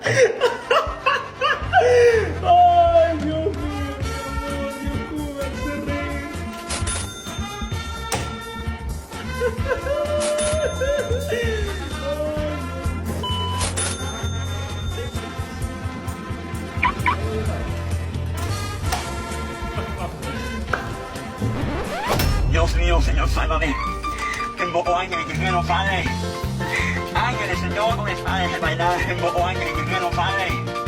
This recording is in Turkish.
Ay, Dios mío, mi amor, Dios mío, me encerré. Dios mío, Señor, sálvame. Invoco ángeles que no Padre. Ángeles, Señor, con espadas de bailar. Invoco ángeles que no Padre.